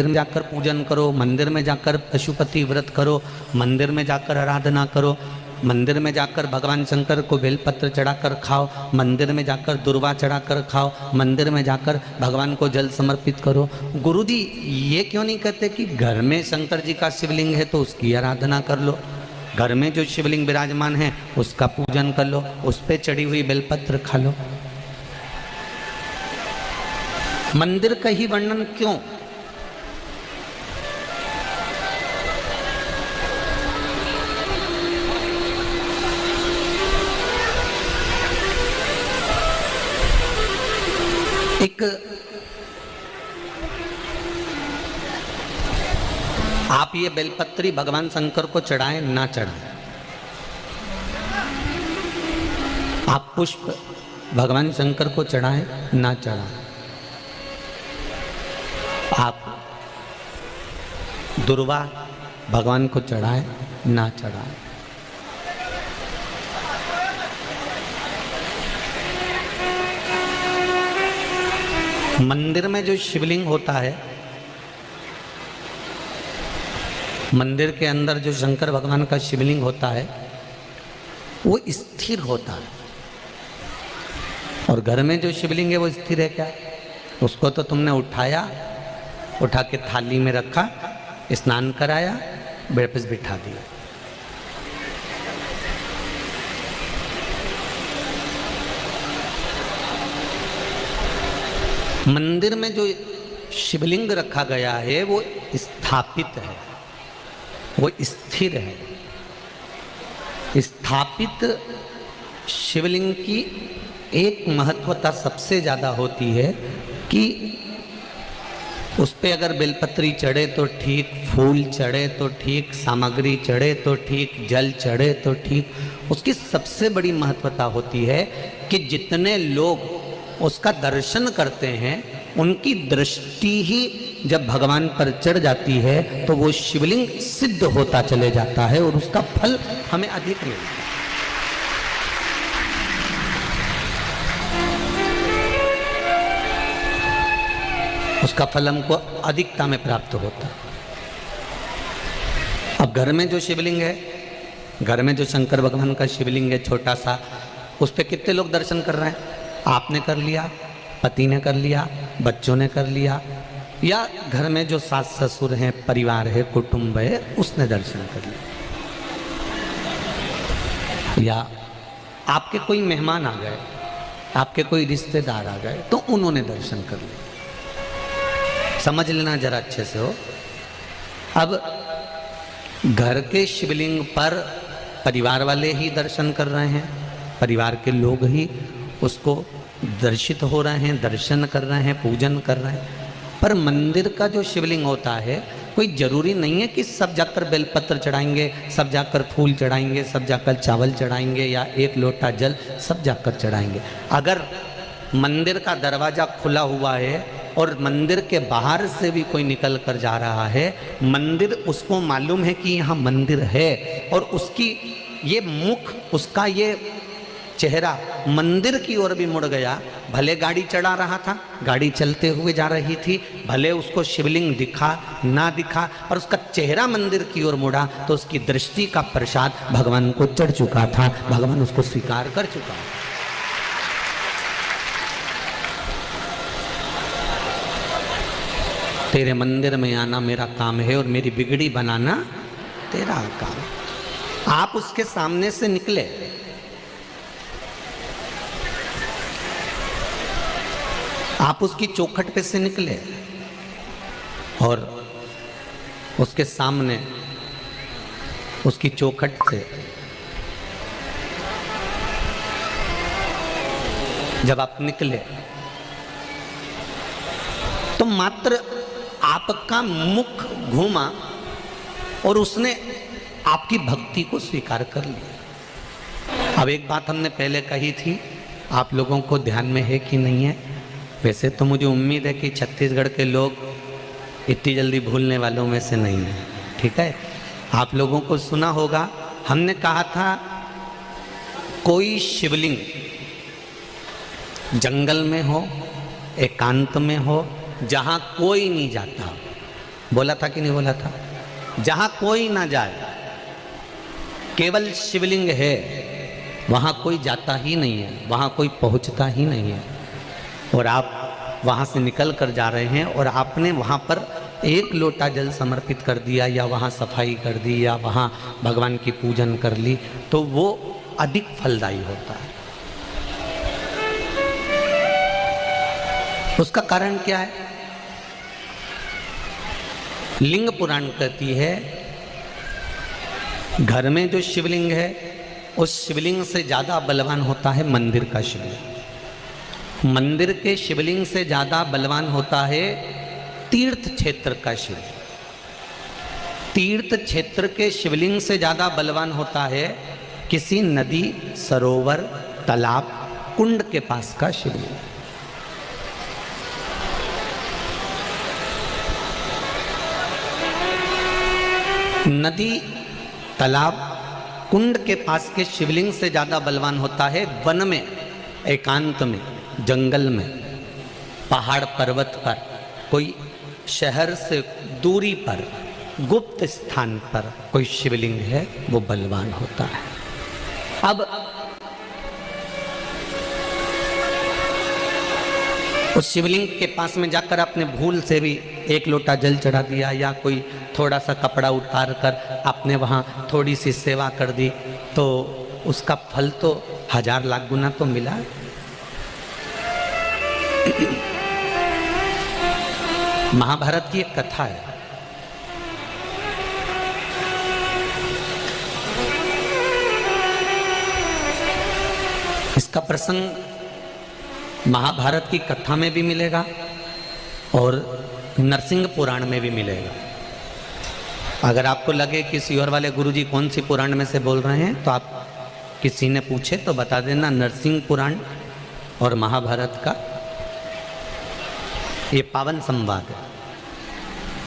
में जाकर पूजन करो, मंदिर में जाकर पशुपति व्रत करो, मंदिर में जाकर आराधना करो, मंदिर में जाकर भगवान शंकर को बेलपत्र चढ़ाकर खाओ, मंदिर में जाकर दुर्वा चढ़ाकर खाओ, मंदिर में जाकर भगवान को जल समर्पित करो। गुरुजी ये क्यों नहीं कहते कि घर में शंकर जी का शिवलिंग है तो उसकी आराधना कर लो, घर में जो शिवलिंग विराजमान है उसका पूजन कर लो, उस पर चढ़ी हुई बेलपत्र खा लो। मंदिर का ही वर्णन क्यों? एक आप ये बेलपत्री भगवान शंकर को चढ़ाएं ना चढ़ाएं, आप पुष्प भगवान शंकर को चढ़ाएं ना चढ़ाएं, आप दुर्वा भगवान को चढ़ाएं ना चढ़ाएं, मंदिर में जो शिवलिंग होता है, मंदिर के अंदर जो शंकर भगवान का शिवलिंग होता है वो स्थिर होता है, और घर में जो शिवलिंग है वो स्थिर है क्या? उसको तो तुमने उठाया, उठा के थाली में रखा, स्नान कराया, बेड पे बिठा दिया। मंदिर में जो शिवलिंग रखा गया है वो स्थापित है, वो स्थिर है। स्थापित शिवलिंग की एक महत्वता सबसे ज़्यादा होती है कि उस पे अगर बेलपत्री चढ़े तो ठीक, फूल चढ़े तो ठीक, सामग्री चढ़े तो ठीक, जल चढ़े तो ठीक। उसकी सबसे बड़ी महत्वता होती है कि जितने लोग उसका दर्शन करते हैं उनकी दृष्टि ही जब भगवान पर चढ़ जाती है तो वो शिवलिंग सिद्ध होता चले जाता है और उसका फल हमें अधिक मिलता है। उसका फल हमको अधिकता में प्राप्त होता है। अब घर में जो शिवलिंग है, घर में जो शंकर भगवान का शिवलिंग है छोटा सा, उस पर कितने लोग दर्शन कर रहे हैं? आपने कर लिया, पति ने कर लिया, बच्चों ने कर लिया, या घर में जो सास ससुर हैं, परिवार है, कुटुंब है, उसने दर्शन कर लिया, या आपके कोई मेहमान आ गए, आपके कोई रिश्तेदार आ गए तो उन्होंने दर्शन कर लिया। समझ लेना जरा अच्छे से हो। अब घर के शिवलिंग पर परिवार वाले ही दर्शन कर रहे हैं, परिवार के लोग ही उसको दर्शित हो रहे हैं, दर्शन कर रहे हैं, पूजन कर रहे हैं। पर मंदिर का जो शिवलिंग होता है कोई ज़रूरी नहीं है कि सब जाकर बेलपत्र चढ़ाएंगे, सब जाकर फूल चढ़ाएंगे, सब जाकर चावल चढ़ाएंगे, या एक लोटा जल सब जाकर चढ़ाएंगे। अगर मंदिर का दरवाज़ा खुला हुआ है और मंदिर के बाहर से भी कोई निकल कर जा रहा है, मंदिर उसको मालूम है कि यहाँ मंदिर है, और उसकी ये मुख, उसका ये चेहरा मंदिर की ओर भी मुड़ गया। भले गाड़ी चढ़ा रहा था, गाड़ी चलते हुए जा रही थी, भले उसको शिवलिंग दिखा ना दिखा, पर उसका चेहरा मंदिर की ओर मुड़ा तो उसकी दृष्टि का प्रसाद भगवान को चढ़ चुका था, भगवान उसको स्वीकार कर चुका। तेरे मंदिर में आना मेरा काम है और मेरी बिगड़ी बनाना तेरा काम। आप उसके सामने से निकले, आप उसकी चौखट पे से निकले और उसके सामने उसकी चौखट से जब आप निकले तो मात्र आपका मुख घूमा और उसने आपकी भक्ति को स्वीकार कर लिया। अब एक बात हमने पहले कही थी, आप लोगों को ध्यान में है कि नहीं है? वैसे तो मुझे उम्मीद है कि छत्तीसगढ़ के लोग इतनी जल्दी भूलने वालों में से नहीं है, ठीक है? आप लोगों को सुना होगा, हमने कहा था कोई शिवलिंग जंगल में हो, एकांत में हो, जहाँ कोई नहीं जाता, बोला था कि नहीं बोला था? जहां कोई ना जाए, केवल शिवलिंग है, वहां कोई जाता ही नहीं है, वहां कोई पहुंचता ही नहीं है। और आप वहां से निकल कर जा रहे हैं और आपने वहां पर एक लोटा जल समर्पित कर दिया, या वहां सफाई कर दी, या वहां भगवान की पूजन कर ली, तो वो अधिक फलदायी होता है। उसका कारण क्या है? लिंग पुराण कहती है, घर में जो शिवलिंग है उस शिवलिंग से ज्यादा बलवान होता है मंदिर का शिवलिंग। मंदिर के शिवलिंग से ज्यादा बलवान होता है तीर्थ क्षेत्र का शिवलिंग। तीर्थ क्षेत्र के शिवलिंग से ज्यादा बलवान होता है किसी नदी, सरोवर, तालाब, कुंड के पास का शिवलिंग। नदी, तालाब, कुंड के पास के शिवलिंग से ज्यादा बलवान होता है वन में, एकांत में, जंगल में, पहाड़ पर्वत पर, कोई शहर से दूरी पर, गुप्त स्थान पर कोई शिवलिंग है, वो बलवान होता है। अब उस शिवलिंग के पास में जाकर आपने भूल से भी एक लोटा जल चढ़ा दिया, या कोई थोड़ा सा कपड़ा उतार कर आपने वहाँ थोड़ी सी सेवा कर दी, तो उसका फल तो 1000 लाख गुना तो मिला। महाभारत की एक कथा है, इसका प्रसंग महाभारत की कथा में भी मिलेगा और नरसिंह पुराण में भी मिलेगा। अगर आपको लगे किसी और वाले गुरुजी कौन सी पुराण में से बोल रहे हैं, तो आप किसी ने पूछे तो बता देना, नरसिंह पुराण और महाभारत का ये पावन संवाद है।